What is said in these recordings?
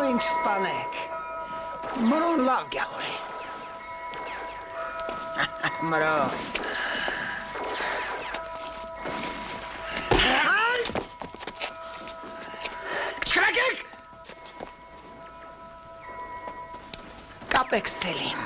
ինչ սպանեք։ Մրոն լավ գաղոր է։ Մրոն։ Չկրակեք։ Կապեք սելին։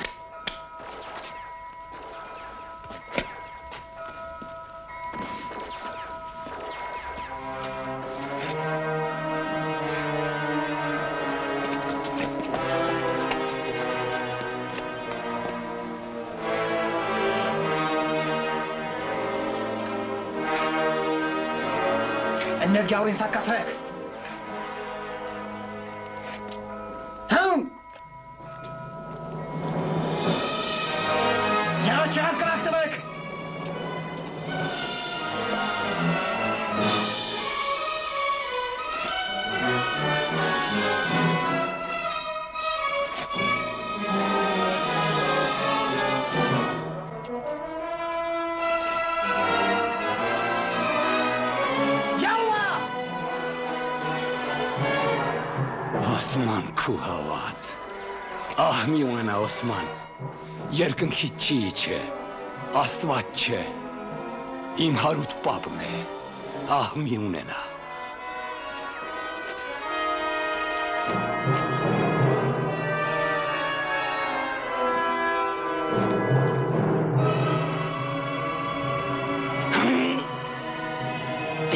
Մեր գավրին սակաթրեք։ Հում։ Յաս չհաս կրակ տվեք։ Osman Kuhavat. Ah mi ունենա Osman. Երկնքի ճիչ է, Աստված չէ. Իմ հարուտ պապն է. Ah mi ունենա.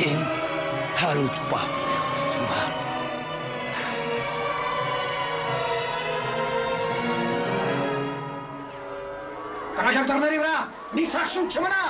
Իմ հարուտ պապն է Osman. Կրակակտորների վրա, մի սախշում չմնա։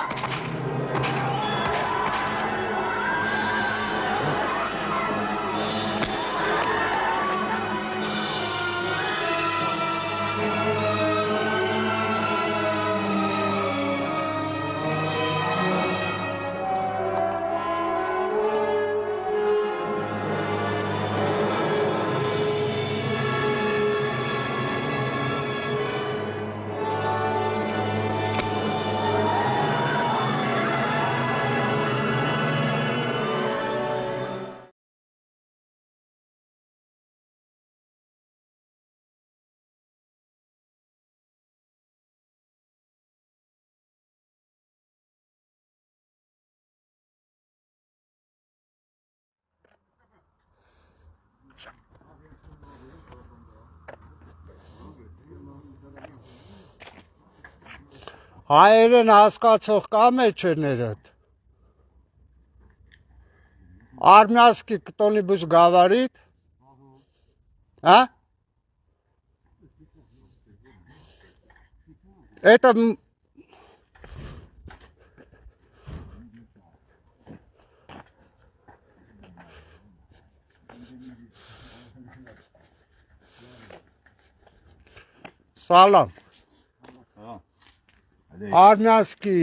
Հայերեն հասկացող կա մեջերներդ։ Армянский кто-нибудь говорит? А? Это... Սալամ։ Արմյանսկի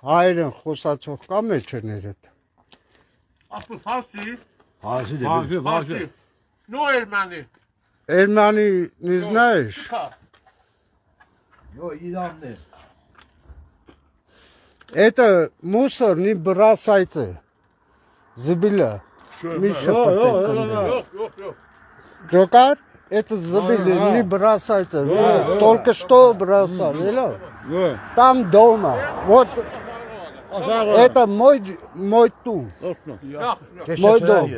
հայերեն խոսացող կա մեջերներդ։ Ապա ֆարսի։ Фарси. Ну, Erməni. Erməni не знаешь? Իրանն է։ Это мусор не бросайте. Забыла. Миша Yox. Джокар? Это забыли, не бросайте. Только что бросали. Там дома. Вот. Это мой дом. Мой дом.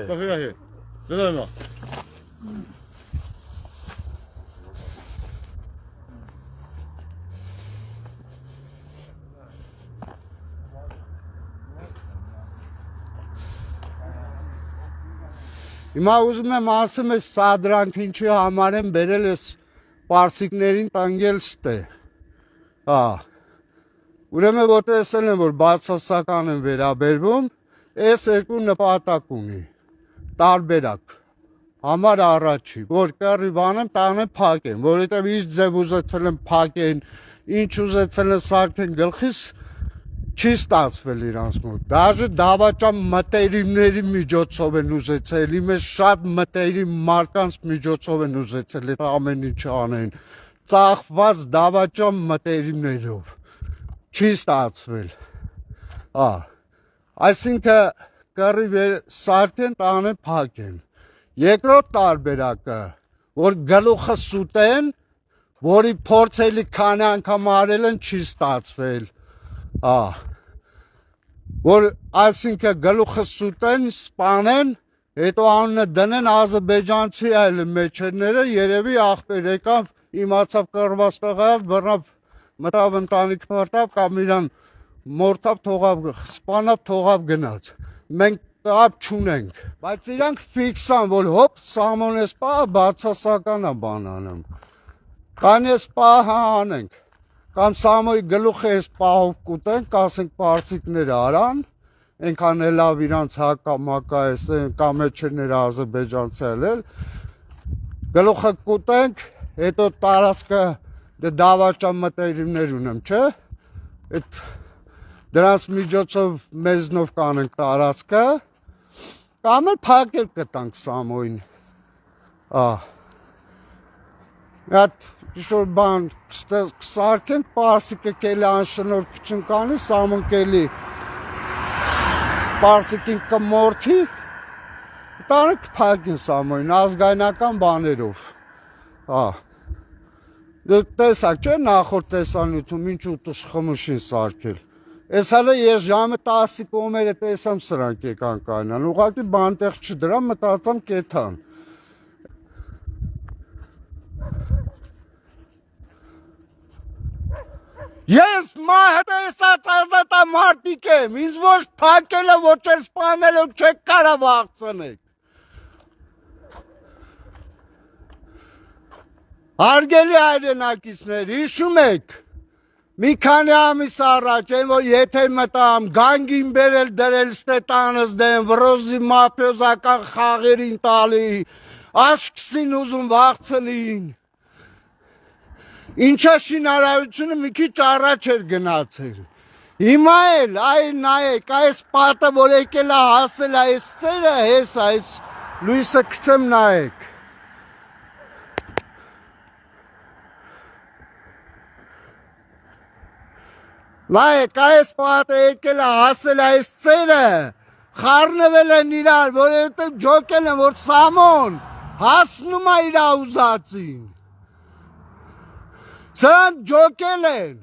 Հիմա ուզում եմ ասեմ ես սադրանք ինչի համար եմ բերել ես պարսիկներին տանգել ստե։ Հա։ Ուրեմն որ տեսել եմ որ բացասական են վերաբերվում, այս երկու նպատակ ունի։ Տարբերակ։ Համար առաջի, որ կռի բանեմ տանը փակեն, որովհետև ինչ ձև ուզեցել են փակեն, ինչ ուզեցել են սարքեն գլխիս չի ստացվել իրանց մոտ։ Դաժե դավաճան մտերիմների միջոցով են ուզեցել, իմես շատ մտերիմ մարկանց միջոցով են ուզեցել այդ ամեն ինչը անեն։ Ծախված դավաճան մտերիմներով։ Չի ստացվել։ Հա։ Այսինքն կռի սարքեն տանը փակեն։ Երկրորդ տարբերակը, որ գլուխը սուտեն, որի փորձելի քանի անգամ արել են չի ստացվել։ Որ այսինքն գլուխը սուտեն, սպանեն, հետո անունը դնեն ազերբայջանցի այլ մեջերները, երևի աղբեր եկավ, իմացավ կռված տղայավ, բռնավ, մտավ ընտանիք մորտավ, կամ իրան մորտավ թողավ, սպանավ թողավ գնաց։ Մենք տապ չունենք, բայց իրանք ֆիքսան, որ հոպ, Սամոն ես պահ, բացասական է բան անում։ Կան ես պահ անենք, կամ Սամոյի գլուխը ես պահով կուտենք, ասենք պարսիկները արան, ենքան է լավ իրանց հակամակա ես, կամ էջերները ազերբայջանցի էլ, գլուխը կուտենք, հետո տարածքը դավաճան մտերիմներ ունեմ, չէ, դրանց միջոցով մեզնով կանենք տարածքը, կամ էլ փակել կտանք Սամոյին, Այդ ինչ-որ բան կսարքենք, պարսիկը կելի անշնորհք չընկանի, Սամոն կելի պարսիկին կմորթի, տանը կփակին Սամոյին, ազգայնական բաներով, տեսակ չէ նախորդ տեսանյութում ինչ ուտուշ խմուշին սարքել, ես հələ ես ժամը 10-ի կողմերը տեսամ սրանք եկան կանան, ուղղակի բանտեղ չդրամ, մտածամ կեթան, Ես մահտեսած ազատա մարդիկ եմ, ինձ ոչ թակելը, ոչ էլ սպանելը չեք կարավ աղցնեք։ Հարգելի հայրենակիցներ, հիշում եք, մի քանի ամիս առաջ են, որ եթե մտամ, գանգին բերել դրել ստետանս դեմ, վրոզի մապյոզական խաղերին տալի, աշկսին ուզում վաղցնին, Ինչա շինարարությունը մի քիչ առաջ էր գնացել, հիմա էլ, այ նայեք, այս պատը, որ եկել է հասել այս ծերը, հես այս լույսը կցեմ նայեք, նայեք, այս պատը եկել է հասել այս ծերը, խառնվել են իրար, որովհետև ջոկել են, որ Սամոն հասնում է իր ուզածին, Սրանք ջոկել են,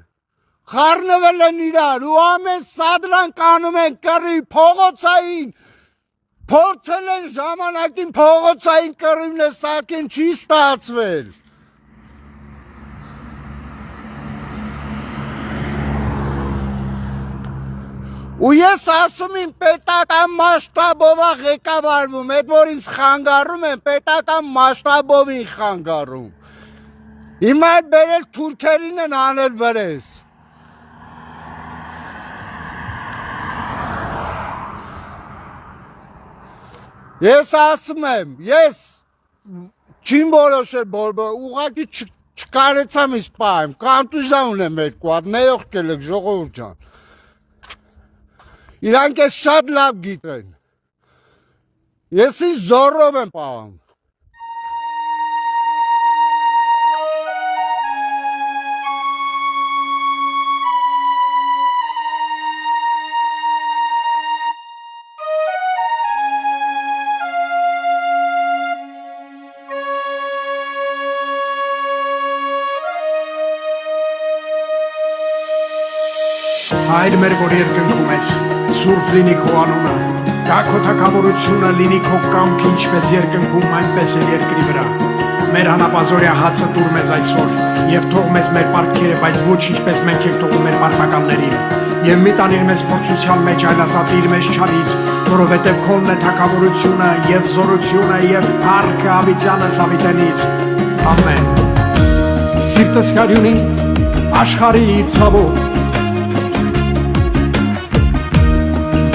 խառնվել են իրար ու ամեն սադրանք անում են կռի փողոցային, փորձել են ժամանակին փողոցային կռիվներ սարքեն չի ստացվել։ Ու ես ասում եմ պետական մասշտաբով է ղեկավարվում, այդ որ ինձ խանգարում են պետական մասշտաբով են խանգարում։ Հիմա բերել թուրքերին են անել վրես։ Ես ասում եմ, ես չին որոշել ուղղակի չկարեցամ ինձ պահեմ, կանտուժա ունեմ երկու հատ, ներող կելեք ժողովուրդ ջան։ Իրանք ես շատ լավ գիտեն։ Ես ինձ զորով եմ պահում։ Հայր մեր, որ երկնքում ես, սուրբ լինի քո անունը, դա քո թագավորությունը լինի քո կամքը ինչպես երկնքում, այնպես էլ երկրի վրա։ Մեր անապազորյա հացը տուր մեզ այսօր, եւ թող մեզ մեր պարտքերը, բայց ոչ ինչպես մենք ենք թողում մեր պարտականներին։ Եվ մի տանիր մեզ փորձության մեջ, այլ ազատիր մեզ չարից, որովհետև քոնն է թագավորությունը եւ զորությունը եւ փառքը ավիտյանը Սավիտենից։ Ամեն։ Սիրտս կարյունի աշխարհի ցավով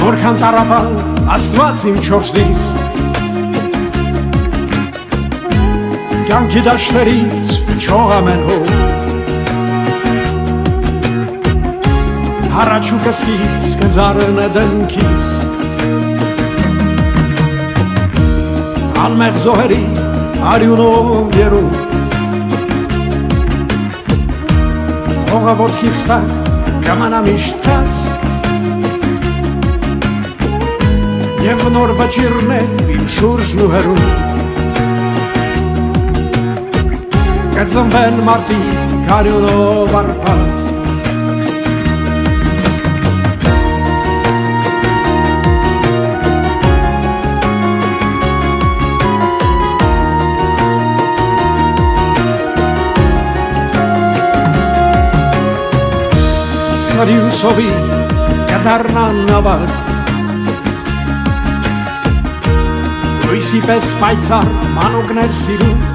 Որքան տարապան Աստված իմ չորսնից Կյանքի դաշտերից փչող ամեն հող Առաջու կսկից կզարն է դնքից Անմեղ զոհերի արյունով երում Հողը ոտքից տակ կմանա միշտ կած Եվ նոր վճիրներ իմ շուրջն ու հերում կծնվեն մարդիկ արյունով արված Սրյուսովի կդառնան ավար Լույսի պես պայծառ մանուկներ սիրում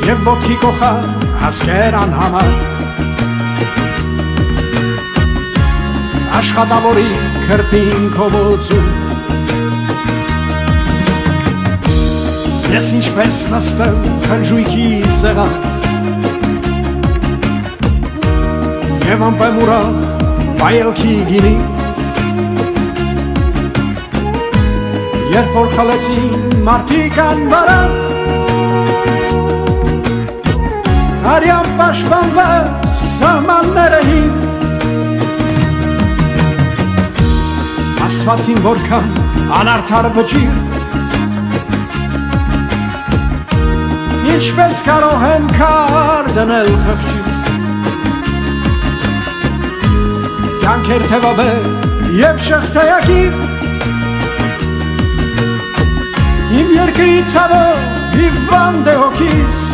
Եվ ոտքի կոխար հասկեր անհամար Աշխատավորի քրտին քովոցում Ես ինչպես նստեմ խնջույքի սեղան Եվ ամպեմ ուրախ բայելքի գինի Երբ որ խլեցին մարդիկ անվարան Արյան պաշտպանված սահմանները հին Ասվածին որքան անարդար վճիր Ինչպես կարող եմ քար դնել խղճի Կյանքեր թևաբեր և շղթայակիր Իմ երկրի ցավով հիվանդ է հոգիս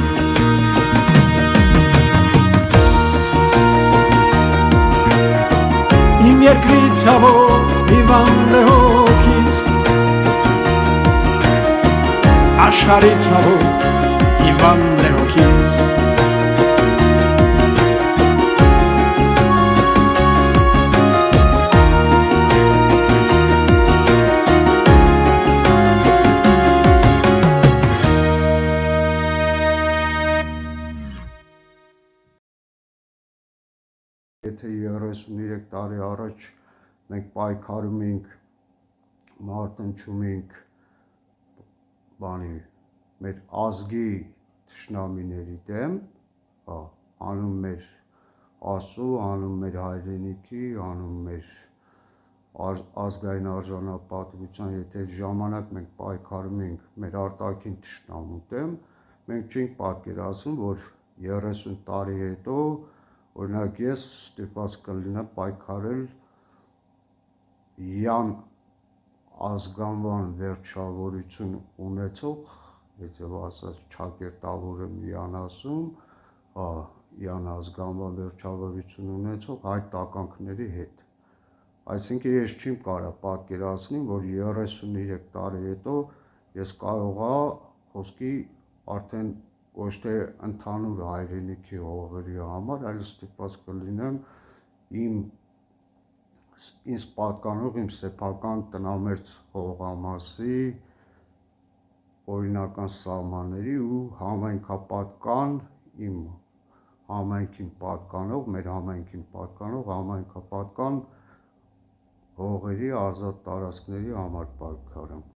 Իմ երկրի ցավով հիվանդ է հոգիս Աշխարհի ցավով հիվանդ է հոգիս Եթե 33 տարի առաջ մենք պայքարում ենք, մարտնչում ենք մեր ազգի թշնամիների դեմ, անում մեր Աստծու, անում մեր հայրենիքի, անում մեր ազգային արժանապատվության, եթե ժամանակ մենք պայքարում ենք մեր արտաքին թշնամու դեմ, մենք չենք պատկերացնում, որ 30 տարի հետո Օրինակ ես ստիպված կլինեմ պայքարել յան ազգանվան վերջավորություն ունեցող, եթե ասած ճակերտավորեմ յան ասում, յան ազգանվան վերջավորություն ունեցող այդ տականքների հետ։ Այսինքն ես չեմ կարող պատկերացնել, որ 33 տարի հետո ես կարողա խոսքի արդեն ոչ թե ընդհանուր հայրենիքի հողերի համար, այլ ստիպված կլինեմ ինձ պատկանող իմ սեփական տնամերձ հողամասի օրինական սահմանների ու համայնքապատկան իմ համայնքին պատկանող, մեր համայնքին պատկանող համայնքապատկան հողերի ազատ տարածքների համար պայքարեմ։